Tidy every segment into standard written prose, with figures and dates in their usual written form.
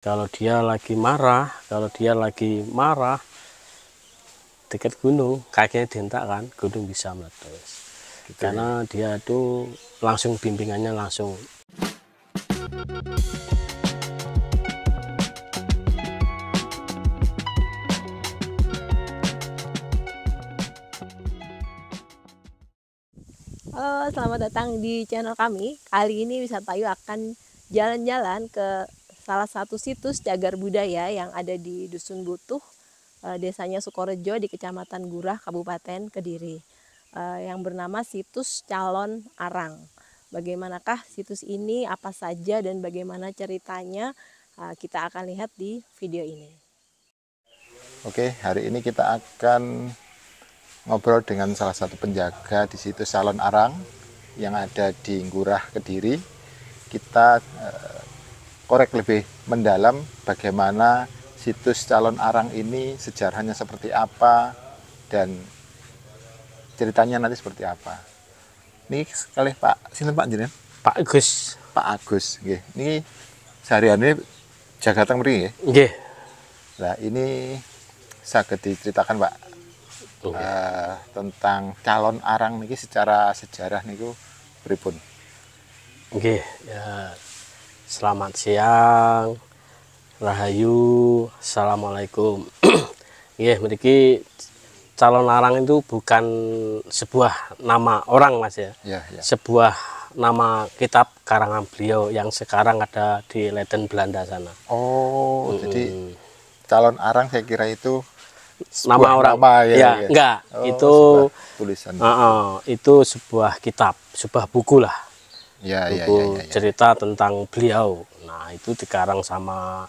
Kalau dia lagi marah, dekat gunung, kakinya dientak kan, gunung bisa meletus. Gitu Karena dia itu langsung bimbingannya langsung. Halo, selamat datang di channel kami. Kali ini Wisata Ayu akan jalan-jalan ke salah satu situs cagar budaya yang ada di Dusun Butuh, desanya Sukorejo di Kecamatan Gurah, Kabupaten Kediri, yang bernama Situs Calon Arang. Bagaimanakah situs ini, apa saja dan bagaimana ceritanya, kita akan lihat di video ini. Oke, hari ini kita akan ngobrol dengan salah satu penjaga di situs Calon Arang yang ada di Gurah, Kediri. Kita korek lebih mendalam bagaimana situs Calon Arang ini, sejarahnya seperti apa dan ceritanya nanti seperti apa. Ini sekali Pak, sinten Pak jenengan? Pak Agus. Pak Agus, nggih. Ini sehari-hari jaga teng mriki nggih. Nggih. Nah, ini saged diceritakan Pak tentang Calon Arang niki secara sejarah niku pripun? Nggih, ya. Selamat siang. Rahayu. Assalamualaikum. Nggih, mriki Calon Arang itu bukan sebuah nama orang, Mas ya. Ya. Sebuah nama kitab karangan beliau yang sekarang ada di Leiden Belanda sana. Oh, jadi Calon Arang saya kira itu Nama orang. Ya. Enggak. Oh, itu tulisan. Itu sebuah kitab, sebuah buku lah. Buku cerita tentang beliau. Nah, itu dikarang sama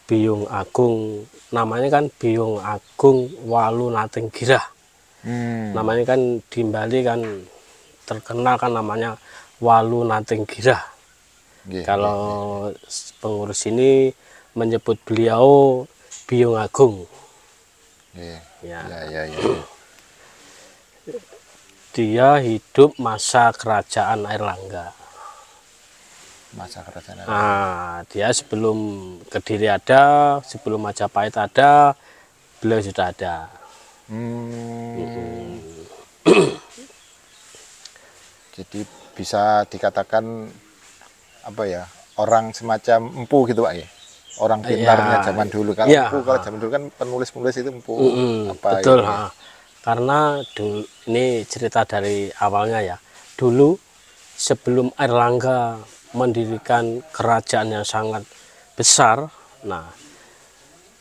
Biyung Agung. Namanya kan Biyung Agung Walunating Girah. Namanya kan di Bali kan terkenal kan namanya Walunating Girah. Kalau pengurus ini menyebut beliau Biyung Agung. Ya. Dia hidup masa kerajaan Airlangga. Masa kerajaan. Dia sebelum Kediri ada, sebelum Majapahit ada, beliau sudah ada. Jadi bisa dikatakan apa ya, orang semacam empu gitu Pak ya? Orang pintarnya zaman dulu. Kalau empu, kalau zaman dulu kan penulis-penulis itu empu. Betul. Ya? Karena dulu, ini cerita dari awalnya ya. Dulu sebelum Airlangga mendirikan kerajaan yang sangat besar, nah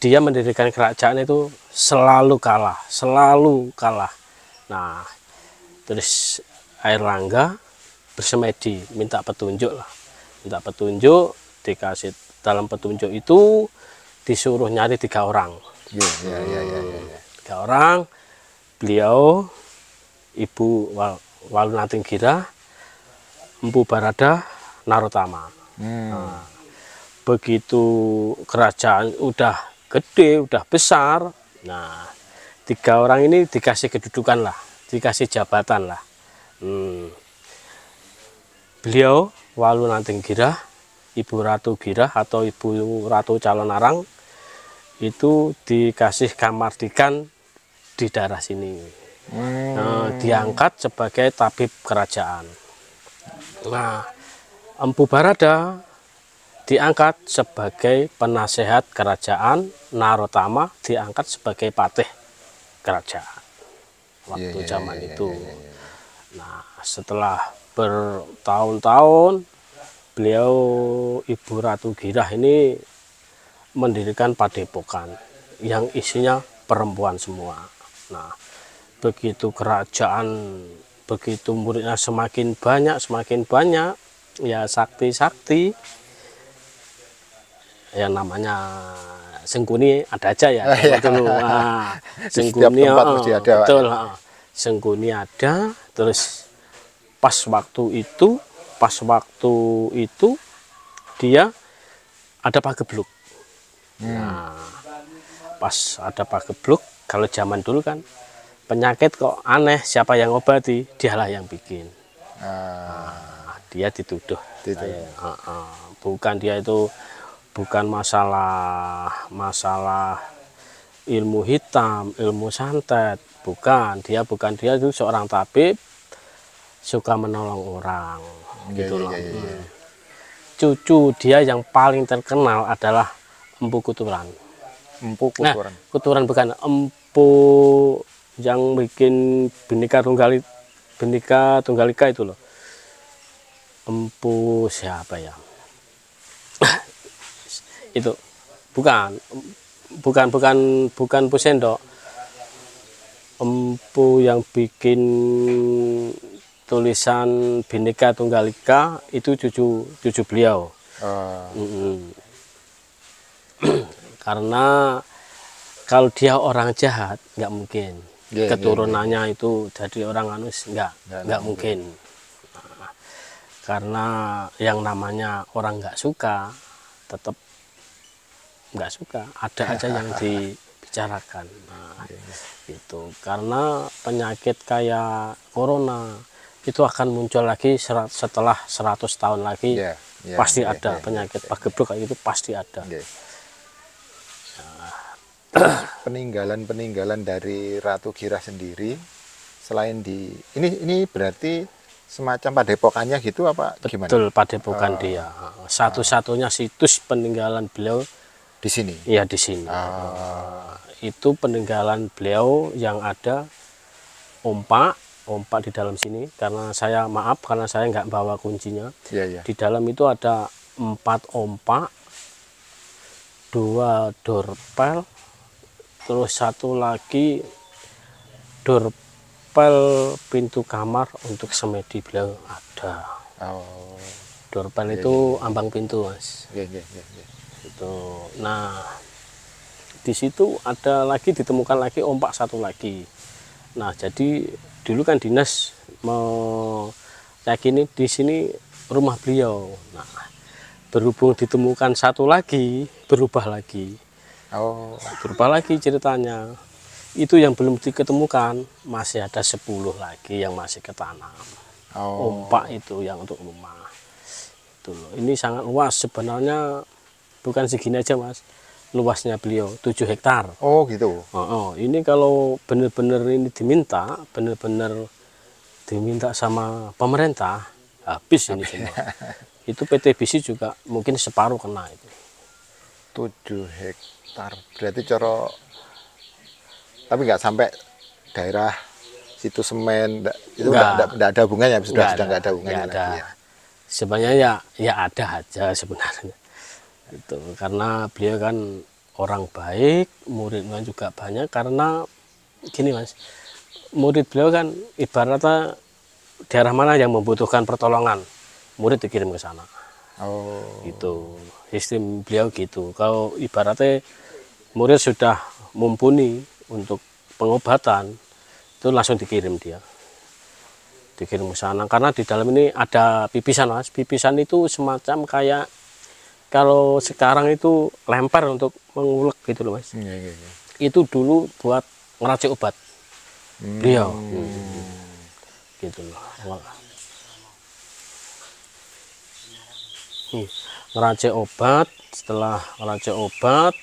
dia mendirikan kerajaan itu selalu kalah. Nah, terus Airlangga bersemedi, minta petunjuk, dikasih. Dalam petunjuk itu disuruh nyari 3 orang. 3 orang, beliau, Ibu Walunating Girah, Empu Barada, Narotama. Nah, begitu kerajaan udah gede, udah besar, nah 3 orang ini dikasih kedudukan lah, dikasih jabatan lah. Beliau Walunating Girah, Ibu Ratu Girah atau Ibu Ratu Calon Arang itu dikasih kamardikan di daerah sini. Diangkat sebagai tabib kerajaan. Nah, Empu Barada diangkat sebagai penasehat kerajaan, Narotama diangkat sebagai patih kerajaan waktu zaman itu. Nah, setelah bertahun-tahun beliau Ibu Ratu Girah ini mendirikan padepokan yang isinya perempuan semua. Nah, begitu kerajaan, begitu muridnya semakin banyak, ya sakti yang namanya Sengkuni ada aja ya. Dulu. Sengkuni betul. Sengkuni ada, terus pas waktu itu dia ada pagebluk. Nah, pas ada pagebluk, kalau zaman dulu kan penyakit kok aneh, siapa yang obati? Dialah yang bikin. Dia dituduh. Bukan dia itu bukan masalah ilmu hitam, ilmu santet, bukan. Dia itu seorang tabib, suka menolong orang, gitu loh. Cucu dia yang paling terkenal adalah Empu Kuturan. Empu Kuturan. Nah, Kuturan bukan, Empu yang bikin Bhinneka Tunggal Ika itu loh. Empu siapa ya? Itu bukan Empu Sendok. Empu yang bikin tulisan Bhinneka Tunggal Ika itu cucu beliau. Karena kalau dia orang jahat nggak mungkin, keturunannya itu jadi orang anus nggak mungkin. Nah, karena yang namanya orang nggak suka tetap nggak suka, ada aja yang dibicarakan. Nah, itu karena penyakit kayak corona itu akan muncul lagi setelah 100 tahun lagi. Pasti ada penyakit pagebluk kayak itu, pasti ada. Peninggalan dari Ratu Gira sendiri, selain di ini berarti semacam padepokannya gitu apa gimana? Betul, padepokan dia. Satu-satunya situs peninggalan beliau di sini. Iya, di sini. Itu peninggalan beliau yang ada ompak di dalam sini. Karena saya nggak bawa kuncinya. Di dalam itu ada 4 ompak, 2 dorpel, terus 1 lagi dorpel pintu kamar untuk semedi beliau ada. Dorpel itu ambang pintu, Mas. Itu. Nah, di situ ada lagi, ditemukan lagi ompak 1 lagi. Nah, jadi dulu kan dinas meyakini di sini rumah beliau. Nah, berhubung ditemukan 1 lagi, berubah lagi ceritanya. Itu yang belum diketemukan, masih ada 10 lagi yang masih ketanam. Ompak itu yang untuk rumah. Itu loh. Ini sangat luas sebenarnya, bukan segini aja, Mas. Luasnya beliau 7 hektar. Oh gitu. Ini kalau benar-benar ini diminta sama pemerintah, habis ini semua. Itu PT BISI juga mungkin separuh kena itu. 7 hektar berarti tapi nggak sampai daerah situ semen, itu nggak ada hubungannya, sudah nggak ada hubungannya lagi ya. Sebenarnya ya ada aja sebenarnya. Itu karena beliau kan orang baik, muridnya juga banyak. Karena gini, Mas, murid beliau kan ibaratnya daerah mana yang membutuhkan pertolongan, murid dikirim ke sana. Itu sistem beliau gitu. Kalau ibaratnya murid sudah mumpuni untuk pengobatan, itu langsung dikirim ke sana. Karena di dalam ini ada pipisan, Mas. Pipisan itu semacam kayak kalau sekarang itu lempar untuk mengulek gitu loh, Mas. Itu dulu buat ngeracik obat beliau. Gitu loh. Ngeracik obat, setelah ngeracik obat,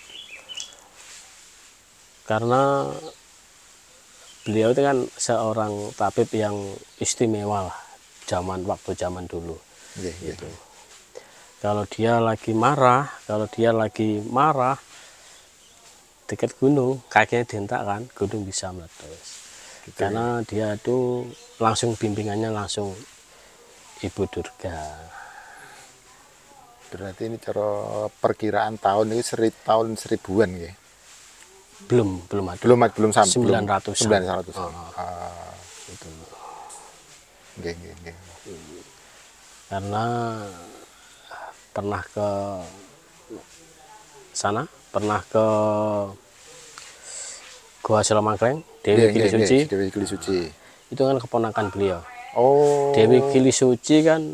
karena beliau itu kan seorang tabib yang istimewa lah, waktu zaman dulu. Gitu. Kalau dia lagi marah, dekat gunung, kakinya dientak kan, gunung bisa meletus. Karena dia itu langsung bimbingannya langsung Ibu Durga. Berarti ini cara perkiraan tahun ini tahun 1000-an ya? Belum ada. Belum sampai 900. Itu. Karena pernah ke sana, pernah ke Gua Selomangkleng, Dewi Gili Suci. Itu kan keponakan beliau. Dewi Gili Suci kan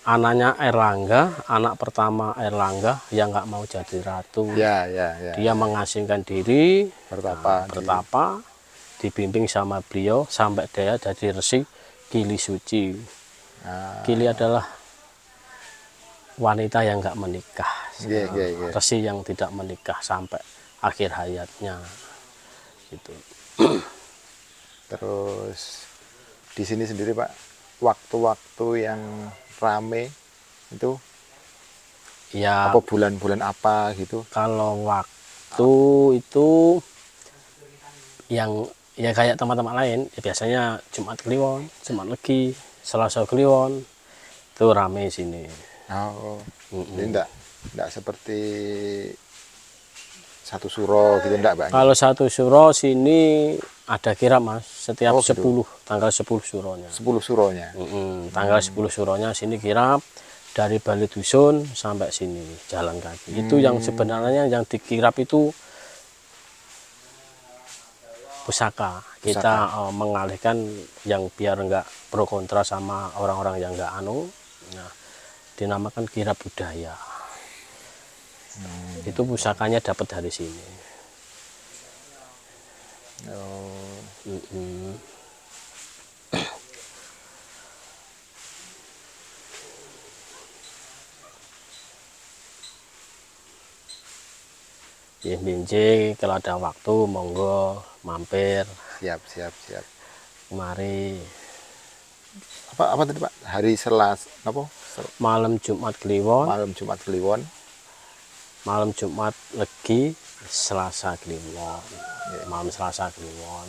anaknya Airlangga, anak pertama Airlangga yang nggak mau jadi ratu. Dia mengasingkan diri, bertapa, dibimbing sama beliau sampai dia jadi resi Gili Suci. Gili adalah wanita yang nggak menikah, Resi yang tidak menikah sampai akhir hayatnya gitu. Terus di sini sendiri Pak, waktu-waktu yang rame itu Ya apa bulan-bulan apa gitu? kalau waktu itu yang ya kayak tempat-tempat lain ya biasanya Jumat Kliwon, Jumat Legi, Selasa Kliwon itu rame sini. Oh, jadi enggak seperti satu suro gitu enggak Pak? Kalau satu suro sini ada kirap Mas, setiap Oh, gitu. 10 tanggal 10 suronya. 10 suronya. Tanggal 10 suronya sini kirap dari Bali Dusun sampai sini jalan kaki. Itu yang sebenarnya yang dikirap itu pusaka. Kita mengalihkan yang biar enggak pro kontra sama orang-orang yang enggak nah, dinamakan kirap budaya. Itu pusakanya dapat dari sini. Oh. Ya, Binjing kalau ada waktu monggo mampir Siap. kemari. Apa tadi Pak? Hari Selasa apa? Malam Jumat Kliwon, Malam Jumat Kliwon. malam Jumat Legi, Selasa Kliwon. Malam Selasa Kliwon.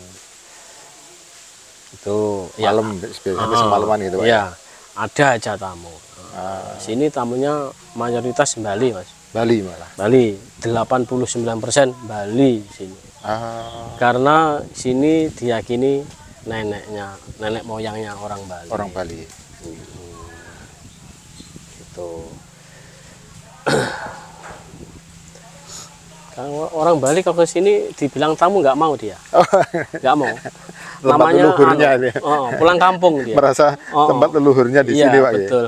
Itu Malam sampai semalaman gitu Pak. Ya, ada aja tamu. Sini tamunya mayoritas Bali, Mas. Bali malah. Bali 89% Bali sini. Karena sini diyakini nenek moyangnya orang Bali. Orang Bali. Gitu. Kalau orang Bali kalau ke sini dibilang tamu nggak mau dia. Nggak mau. Tempat leluhurnya dia. Pulang kampung dia. Merasa tempat leluhurnya di sini Pak. Betul.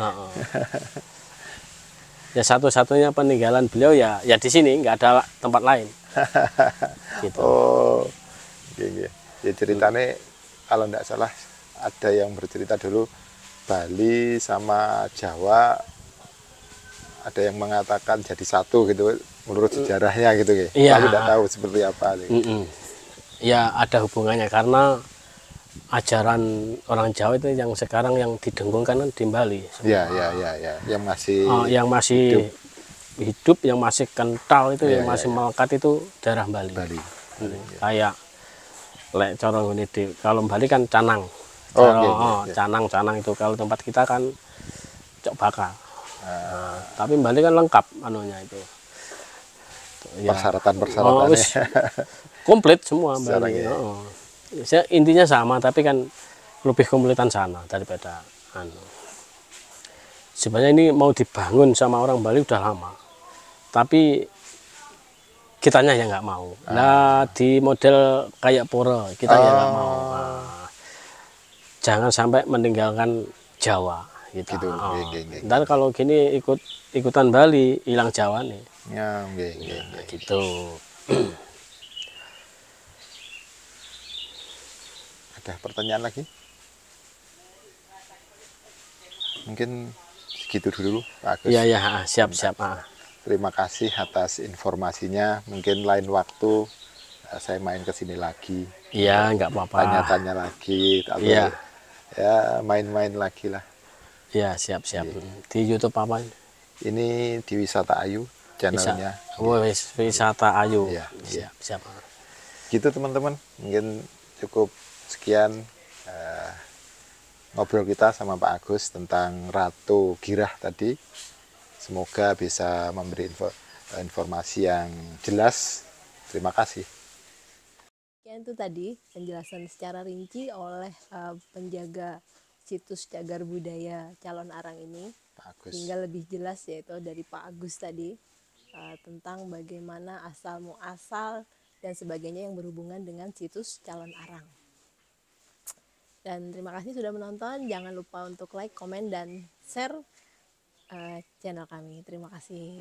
Ya satu-satunya peninggalan beliau ya di sini, nggak ada tempat lain. Gitu. Oh, iya. Ya ceritanya kalau nggak salah ada yang bercerita dulu Bali sama Jawa ada yang mengatakan jadi satu gitu menurut sejarahnya gitu ya. Tapi nggak tahu seperti apa. Ya ada hubungannya karena ajaran orang Jawa itu yang sekarang yang didengungkan kan di Bali. Iya. Yang masih hidup, yang masih kental itu, yang masih melekat itu daerah Bali. Kayak lek corong ini kalau Bali kan Canang. Canang itu kalau tempat kita kan Cok Bakal. Tapi Bali kan lengkap anunya itu. Persyaratan-persyaratannya. Komplit semua Bali. Intinya sama tapi kan lebih kompletan sana daripada sebenarnya ini mau dibangun sama orang Bali udah lama tapi kitanya yang nggak mau. Nah di model kayak pura kita yang nggak mau. Jangan sampai meninggalkan Jawa gitu. Dan kalau gini ikutan Bali hilang Jawa nih. Gitu. Ada pertanyaan lagi? Mungkin segitu dulu Pak Agus. Iya, siap. Terima kasih atas informasinya. Mungkin lain waktu saya main ke sini lagi. Iya, nggak apa-apa. Tanya-tanya lagi atau ya main-main lagi lah. Iya, siap. Di YouTube apa? Ini di Wisata Ayu channelnya. Wisata Ayu. Iya. Siap. Gitu teman-teman. Mungkin cukup sekian ngobrol kita sama Pak Agus tentang Ratu Girah tadi. Semoga bisa memberi informasi yang jelas. Terima kasih. Itu tadi penjelasan secara rinci oleh penjaga situs cagar budaya Calon Arang ini, Pak Agus. Hingga lebih jelas yaitu dari Pak Agus tadi tentang bagaimana asal muasal dan sebagainya yang berhubungan dengan situs Calon Arang. Dan terima kasih sudah menonton. Jangan lupa untuk like, komen, dan share channel kami. Terima kasih.